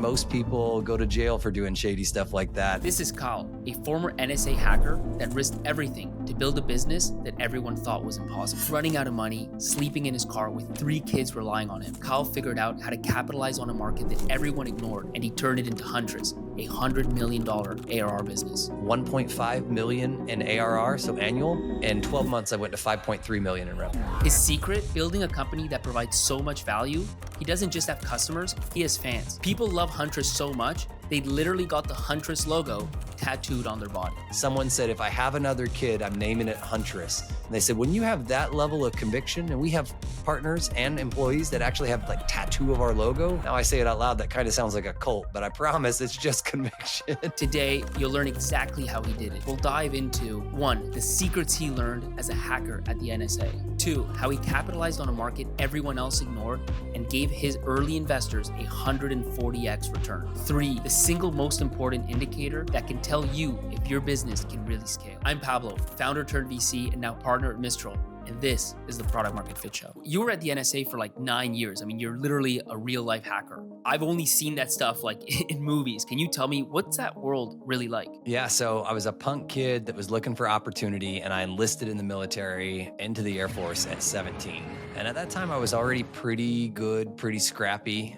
most people go to jail for doing shady stuff like that. This is Kyle, a former NSA hacker that risked everything to build a business that everyone thought was impossible. Running out of money, sleeping in his car with 3 kids relying on him, Kyle figured out how to capitalize on a market that everyone ignored, and he turned it into hundreds, a $100 million ARR business. 1.5 million in ARR, so annual. In 12 months, I went to 5.3 million in revenue. His secret, building a company that provides so much value, he doesn't just have customers, he has fans. People love Huntress so much, they literally got the Huntress logo tattooed on their body. Someone said, if I have another kid, I'm naming it Huntress. And they said, when you have that level of conviction, and we have partners and employees that actually have like tattoo of our logo. Now I say it out loud, that kind of sounds like a cult, but I promise it's just conviction. Today, you'll learn exactly how he did it. We'll dive into 1, the secrets he learned as a hacker at the NSA. 2, how he capitalized on a market everyone else ignored and gave his early investors a 140x return. 3, the single most important indicator that can tell you if your business can really scale. I'm Pablo, founder turned VC and now partner at Mistral. And this is the Product Market Fit Show. You were at the NSA for like 9 years. I mean, you're literally a real life hacker. I've only seen that stuff like in movies. Can you tell me, what's that world really like? Yeah, so I was a punk kid that was looking for opportunity, and I enlisted in the military into the Air Force at 17. And at that time, I was already pretty good, pretty scrappy,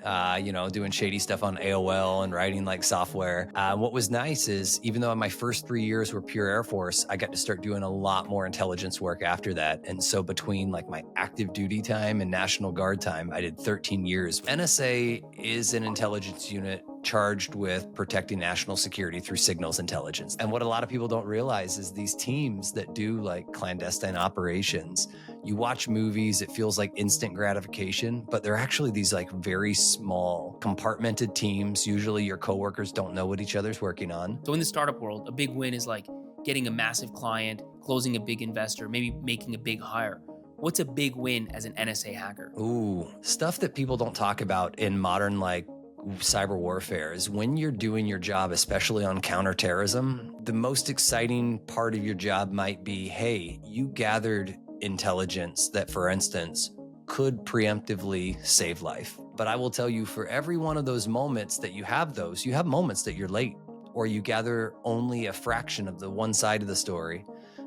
doing shady stuff on AOL and writing like software. What was nice is, even though my first 3 years were pure Air Force, I got to start doing a lot more intelligence work after that. And so between like my active duty time and National Guard time, I did 13 years. NSA is an intelligence unit charged with protecting national security through signals intelligence. And what a lot of people don't realize is these teams that do like clandestine operations, you watch movies, it feels like instant gratification, but they're actually these like very small compartmented teams. Usually your coworkers don't know what each other's working on. So in the startup world, a big win is like getting a massive client, closing a big investor, maybe making a big hire. What's a big win as an NSA hacker? Ooh, stuff that people don't talk about in modern like cyber warfare is when you're doing your job, especially on counterterrorism, the most exciting part of your job might be, hey, you gathered intelligence that, for instance, could preemptively save life. But I will tell you, for every one of those moments that you have moments that you're late, or you gather only a fraction of the one side of the story.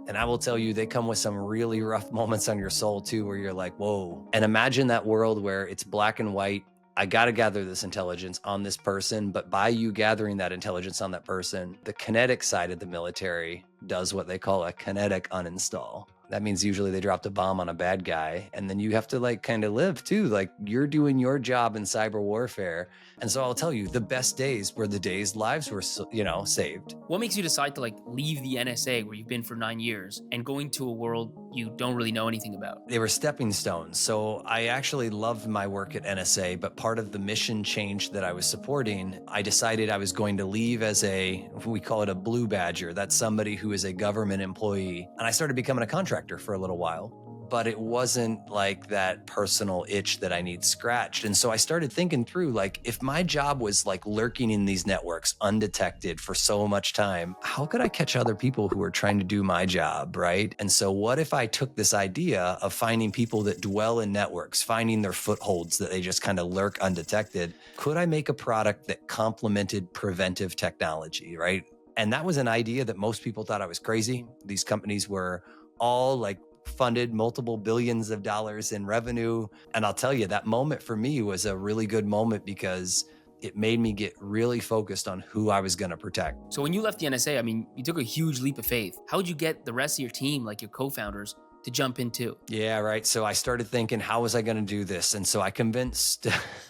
And I will tell you, they come with some really rough moments on your soul too, where you're like, whoa. And imagine that world where it's black and white. I got to gather this intelligence on this person, but by you gathering that intelligence on that person, the kinetic side of the military does what they call a kinetic uninstall. That means usually they dropped a bomb on a bad guy, and then you have to like kind of live too. Like you're doing your job in cyber warfare. And so I'll tell you, the best days were the days lives were, saved. What makes you decide to like leave the NSA where you've been for 9 years and going to a world you don't really know anything about? They were stepping stones. So I actually loved my work at NSA, but part of the mission change that I was supporting, I decided I was going to leave as we call it a blue badger. That's somebody who is a government employee. And I started becoming a contractor for a little while. But it wasn't like that personal itch that I need scratched. And so I started thinking through, like, if my job was like lurking in these networks undetected for so much time, how could I catch other people who are trying to do my job, right? And so what if I took this idea of finding people that dwell in networks, finding their footholds that they just kind of lurk undetected? Could I make a product that complemented preventive technology, right? And that was an idea that most people thought I was crazy. These companies were all like funded multiple billions of dollars in revenue. And I'll tell you, that moment for me was a really good moment because it made me get really focused on who I was going to protect. So when you left the NSA, I mean, you took a huge leap of faith. How would you get the rest of your team, like your co-founders, to jump in too? Yeah, right. So I started thinking, how was I going to do this? And so I convinced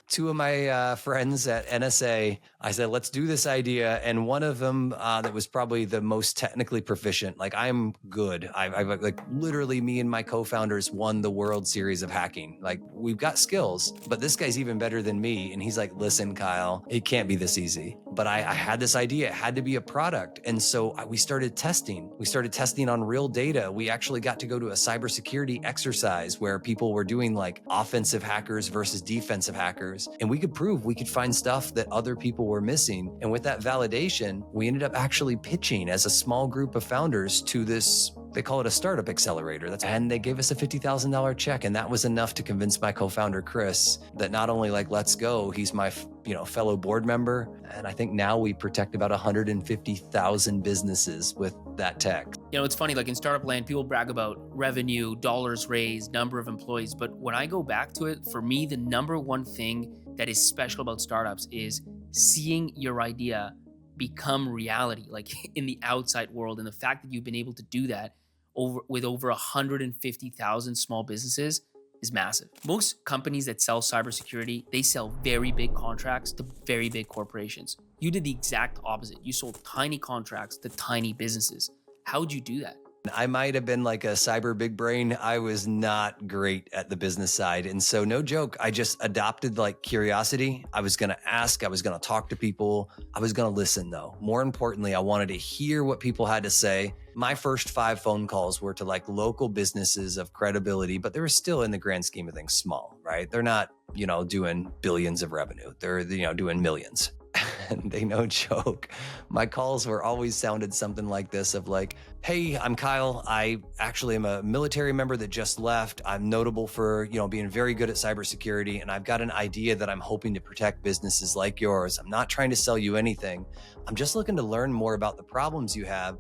2 of my friends at NSA. I said, let's do this idea. And one of them that was probably the most technically proficient, like I'm good. I like literally me and my co-founders won the World Series of hacking. Like we've got skills, but this guy's even better than me. And he's like, listen, Kyle, it can't be this easy. But I had this idea, it had to be a product. And so we started testing. We started testing on real data. We actually got to go to a cybersecurity exercise where people were doing like offensive hackers versus defensive hackers. And we could prove we could find stuff that other people were missing. And with that validation, we ended up actually pitching as a small group of founders to this They call it a startup accelerator. And they gave us a $50,000 check. And that was enough to convince my co-founder, Chris, that not only like, let's go, he's my fellow board member. And I think now we protect about 150,000 businesses with that tech. It's funny, like in startup land, people brag about revenue, dollars raised, number of employees. But when I go back to it, for me, the number one thing that is special about startups is seeing your idea become reality, like in the outside world. And the fact that you've been able to do that with over 150,000 small businesses is massive. Most companies that sell cybersecurity, they sell very big contracts to very big corporations. You did the exact opposite. You sold tiny contracts to tiny businesses. How would you do that? I might have been like a cyber big brain. I was not great at the business side. And so no joke, I just adopted like curiosity. I was going to ask, I was going to talk to people. I was going to listen though. More importantly, I wanted to hear what people had to say. My first 5 phone calls were to like local businesses of credibility, but they were still in the grand scheme of things small, right? They're not, doing billions of revenue. They're, doing millions. And they no joke. My calls were always sounded something like this of like, hey, I'm Kyle. I actually am a military member that just left. I'm notable for, being very good at cybersecurity. And I've got an idea that I'm hoping to protect businesses like yours. I'm not trying to sell you anything. I'm just looking to learn more about the problems you have.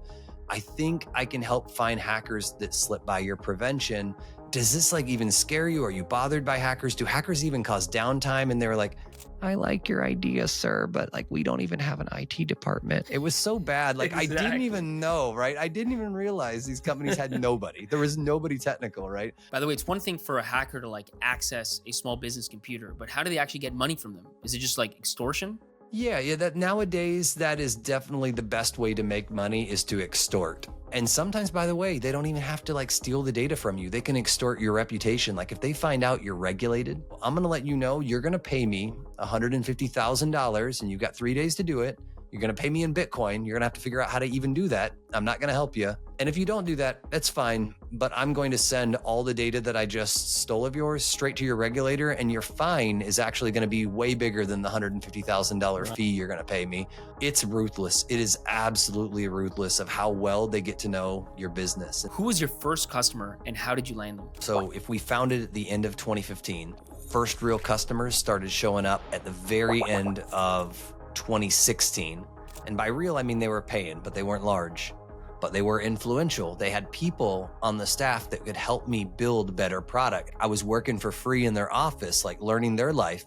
I think I can help find hackers that slip by your prevention. Does this like even scare you? Are you bothered by hackers? Do hackers even cause downtime? And they were like, I like your idea, sir, but like we don't even have an IT department. It was so bad. Like Exactly. I didn't even know, right? I didn't even realize these companies had nobody. There was nobody technical, right? By the way, it's one thing for a hacker to like access a small business computer, but how do they actually get money from them? Is it just like extortion? Yeah, that nowadays, that is definitely the best way to make money is to extort. And sometimes, by the way, they don't even have to like steal the data from you. They can extort your reputation. Like if they find out you're regulated, I'm going to let you know you're going to pay me $150,000 and you've got 3 days to do it. You're going to pay me in Bitcoin. You're going to have to figure out how to even do that. I'm not going to help you. And if you don't do that, that's fine. But I'm going to send all the data that I just stole of yours straight to your regulator. And your fine is actually going to be way bigger than the $150,000 fee you're going to pay me. It's ruthless. It is absolutely ruthless of how well they get to know your business. Who was your first customer and how did you land them? So if we founded at the end of 2015, first real customers started showing up at the very end of 2016. And by real, I mean they were paying, but they weren't large, but they were influential. They had people on the staff that could help me build better product. I was working for free in their office, like learning their life.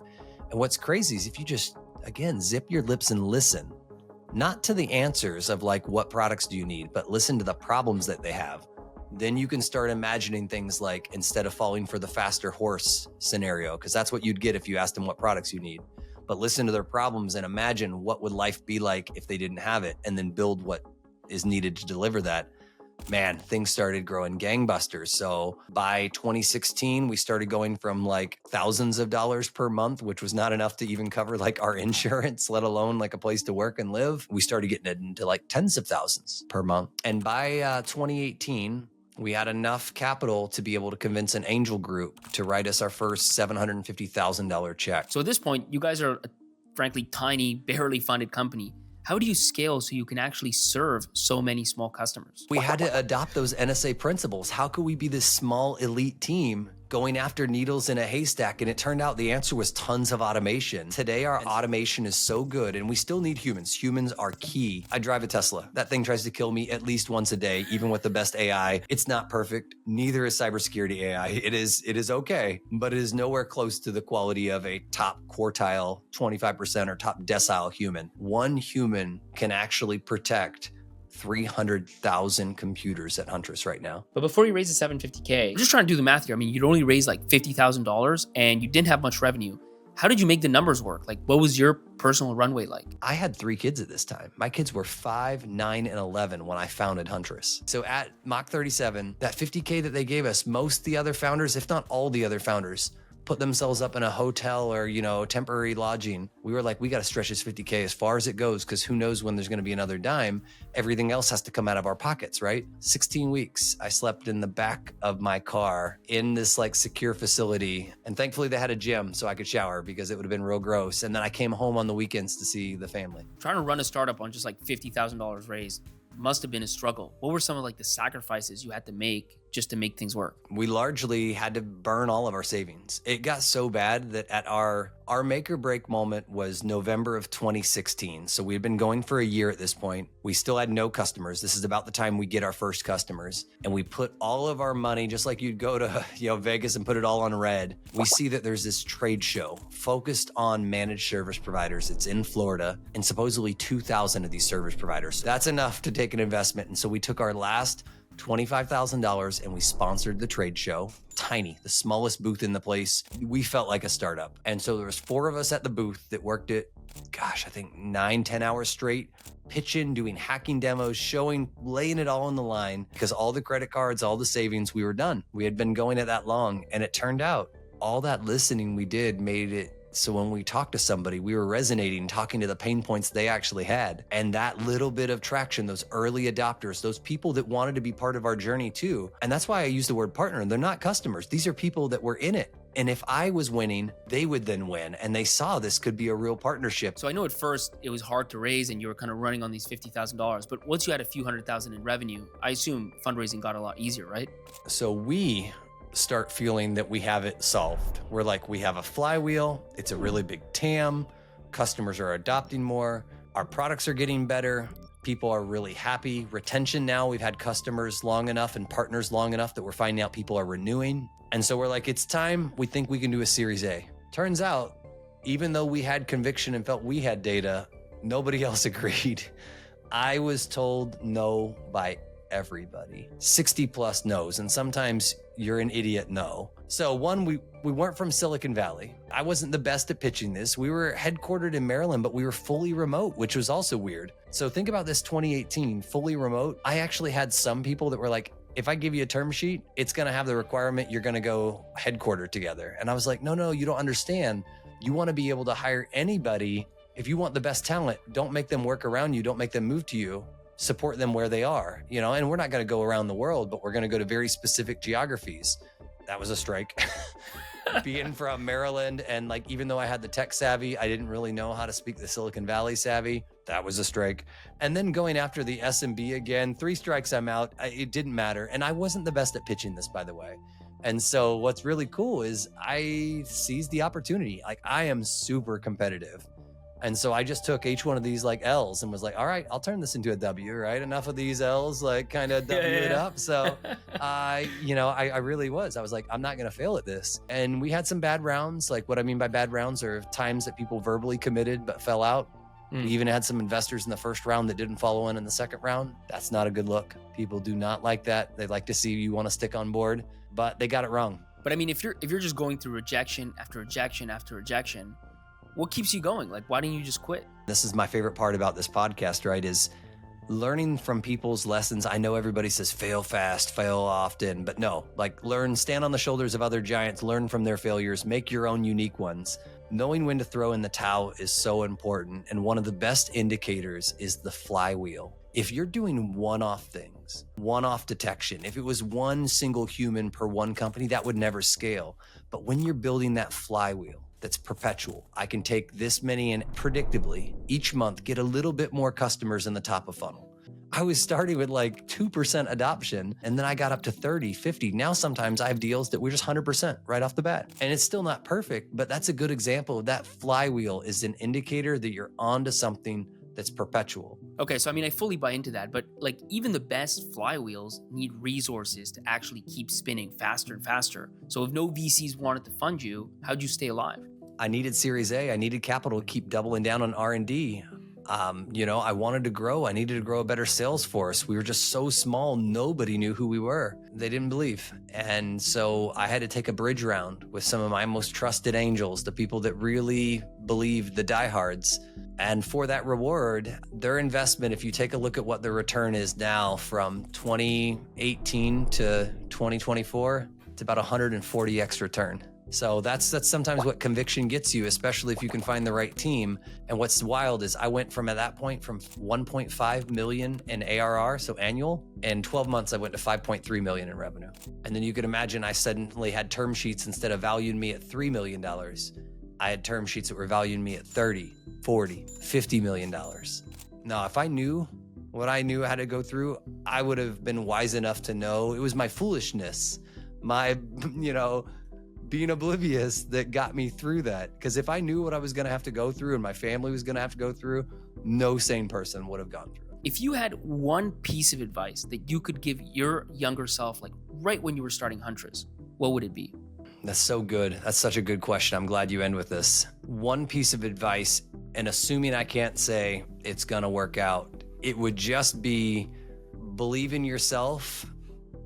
And what's crazy is if you just, again, zip your lips and listen, not to the answers of like, what products do you need, but listen to the problems that they have. Then you can start imagining things like instead of falling for the faster horse scenario, because that's what you'd get if you asked them what products you need. But listen to their problems and imagine what would life be like if they didn't have it, and then build what is needed to deliver that. Man, things started growing gangbusters. So by 2016, we started going from like thousands of dollars per month, which was not enough to even cover like our insurance, let alone like a place to work and live. We started getting it into like tens of thousands per month. And by 2018, we had enough capital to be able to convince an angel group to write us our first $750,000 check. So at this point, you guys are a frankly tiny, barely funded company. How do you scale so you can actually serve so many small customers? We had to adopt those NSA principles. How could we be this small elite team going after needles in a haystack? And it turned out the answer was tons of automation. Today, our automation is so good and we still need humans. Humans are key. I drive a Tesla. That thing tries to kill me at least once a day, even with the best AI. It's not perfect. Neither is cybersecurity AI. It is okay, but it is nowhere close to the quality of a top quartile, 25% or top decile human. One human can actually protect 300,000 computers at Huntress right now. But before you raise the $750K, I'm just trying to do the math here. I mean, you'd only raised like $50,000 and you didn't have much revenue. How did you make the numbers work? Like, what was your personal runway like? I had 3 kids at this time. My kids were 5, 9, and 11 when I founded Huntress. So at Mach 37, that $50K that they gave us, most the other founders, if not all the other founders, put themselves up in a hotel or, temporary lodging. We were like, we got to stretch this $50K as far as it goes, because who knows when there's going to be another dime. Everything else has to come out of our pockets, right? 16 weeks, I slept in the back of my car in this like secure facility. And thankfully they had a gym so I could shower, because it would have been real gross. And then I came home on the weekends to see the family. Trying to run a startup on just like $50,000 raised must have been a struggle. What were some of like the sacrifices you had to make just to make things work? We largely had to burn all of our savings. It got so bad that at our make or break moment was November of 2016. So we had been going for a year at this point. We still had no customers. This is about the time we get our first customers. And we put all of our money, just like you'd go to Vegas and put it all on red. We see that there's this trade show focused on managed service providers. It's in Florida, and supposedly 2,000 of these service providers. That's enough to take an investment. And so we took our last $25,000 and we sponsored the trade show. Tiny, the smallest booth in the place. We felt like a startup. And so there was 4 of us at the booth that worked it, I think 9-10 hours straight, pitching, doing hacking demos, showing, laying it all on the line, because all the credit cards, all the savings, we were done. We had been going it that long. And it turned out all that listening we did made it so when we talked to somebody, we were resonating, talking to the pain points they actually had. And that little bit of traction, those early adopters, those people that wanted to be part of our journey too. And that's why I use the word partner. They're not customers. These are people that were in it. And if I was winning, they would then win. And they saw this could be a real partnership. So I know at first it was hard to raise and you were kind of running on these $50,000, but once you had a few $100,000 in revenue, I assume fundraising got a lot easier, right? So we start feeling that we have it solved. We're like, we have a flywheel. It's a really big TAM. Customers are adopting more. Our products are getting better. People are really happy. Retention now, we've had customers long enough and partners long enough that we're finding out people are renewing. And so we're like, it's time. We think we can do a Series A. Turns out, even though we had conviction and felt we had data, nobody else agreed. I was told no by everybody. 60 plus no's, and sometimes you're an idiot no. So one, we weren't from Silicon Valley. I wasn't the best at pitching this. We were headquartered in Maryland, but we were fully remote, which was also weird. So think about this 2018, fully remote. I actually had some people that were like, if I give you a term sheet, it's going to have the requirement you're going to go headquartered together. And I was like, no, you don't understand. You want to be able to hire anybody. If you want the best talent, don't make them work around you. Don't make them move to you. Support them where they are, and we're not going to go around the world, but we're going to go to very specific geographies. That was a strike. Being from Maryland, and like, even though I had the tech savvy, I didn't really know how to speak the Silicon Valley savvy. That was a strike. And then going after the SMB again, 3 strikes, I'm out. It didn't matter. And I wasn't the best at pitching this, by the way. And so what's really cool is I seized the opportunity. Like, I am super competitive. And so I just took each one of these like L's and was like, all right, I'll turn this into a W, right? Enough of these L's, like kind of W it up. So I really was. I was like, I'm not going to fail at this. And we had some bad rounds. Like, what I mean by bad rounds are times that people verbally committed but fell out. We even had some investors in the first round that didn't follow in the second round. That's not a good look. People do not like that. They like to see you want to stick on board, but they got it wrong. But I mean, if you're just going through rejection after rejection after rejection, what keeps you going? Like, why didn't you just quit? This is my favorite part about this podcast, right? Is learning from people's lessons. I know everybody says fail fast, fail often, but no, like stand on the shoulders of other giants, learn from their failures, make your own unique ones. Knowing when to throw in the towel is so important. And one of the best indicators is the flywheel. If you're doing one-off things, one-off detection, if it was one single human per one company, that would never scale. But when you're building that flywheel, that's perpetual. I can take this many and predictably each month get a little bit more customers in the top of funnel. I was starting with like 2% adoption, and then I got up to 30, 50. Now sometimes I have deals that we're just 100% right off the bat. And it's still not perfect, but that's a good example of that flywheel is an indicator that you're onto something that's perpetual. Okay, so I mean, I fully buy into that, but like even the best flywheels need resources to actually keep spinning faster and faster. So if no VCs wanted to fund you, how'd you stay alive? I needed Series A. I needed capital to keep doubling down on R&D. I wanted to grow. I needed to grow a better sales force. We were just so small. Nobody knew who we were. They didn't believe. And so I had to take a bridge round with some of my most trusted angels, the people that really believed, the diehards. And for that reward, their investment, if you take a look at what the return is now from 2018 to 2024, it's about 140x return. So that's sometimes what conviction gets you, especially if you can find the right team. And what's wild is I went from at that point from 1.5 million in ARR, so annual. In 12 months, I went to 5.3 million in revenue. And then you could imagine I suddenly had term sheets instead of valuing me at $3 million. I had term sheets that were valuing me at 30, 40, $50 million. Now, if I knew what I knew how to go through, I would have been wise enough to know it was my foolishness, my, being oblivious that got me through that. Because if I knew what I was going to have to go through and my family was going to have to go through, no sane person would have gone through it. If you had one piece of advice that you could give your younger self, like right when you were starting Huntress, what would it be? That's so good. That's such a good question. I'm glad you end with this. One piece of advice, and assuming I can't say it's going to work out, it would just be believe in yourself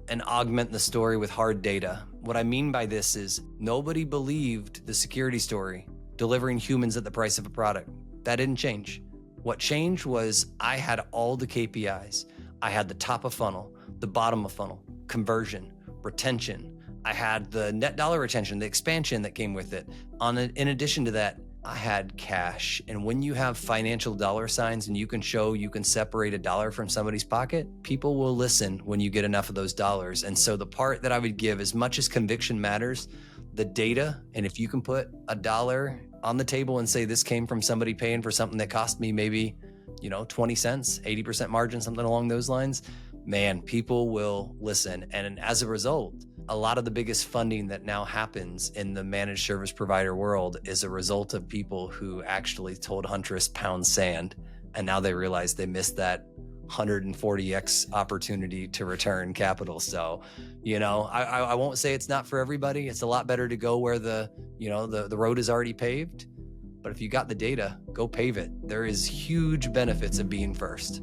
and augment the story with hard data. What I mean by this is nobody believed the security story, delivering humans at the price of a product. That didn't change. What changed was I had all the KPIs. I had the top of funnel, the bottom of funnel, conversion, retention. I had the net dollar retention, the expansion that came with it. In addition to that, I had cash. And when you have financial dollar signs and you can show you can separate a dollar from somebody's pocket, people will listen when you get enough of those dollars. And so the part that I would give, as much as conviction matters, the data, and if you can put a dollar on the table and say this came from somebody paying for something that cost me maybe, 20 cents, 80% margin, something along those lines, man, people will listen. And as a result, a lot of the biggest funding that now happens in the managed service provider world is a result of people who actually told Huntress pound sand, and now they realize they missed that 140x opportunity to return capital. So, I won't say it's not for everybody. It's a lot better to go where the road is already paved. But if you got the data, go pave it. There is huge benefits of being first.